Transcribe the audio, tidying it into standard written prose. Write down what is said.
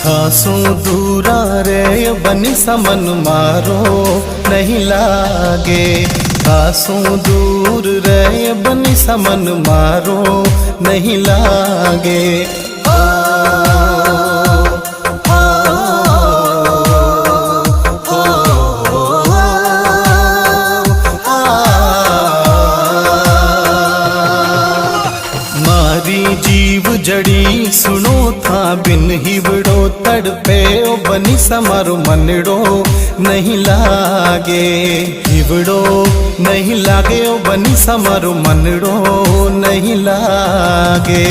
खासों दूरा रे बनी समन मारो नहीं लागे। खासों दूर रे बनी समन मारो नहीं लागे। जीव जड़ी सुनो था बिन हिवड़ो तड़पे ओ बनी समारो मनड़ो नहीं लागे। हिवड़ो नहीं लागे ओ बनी समारो मनड़ो नहीं लागे।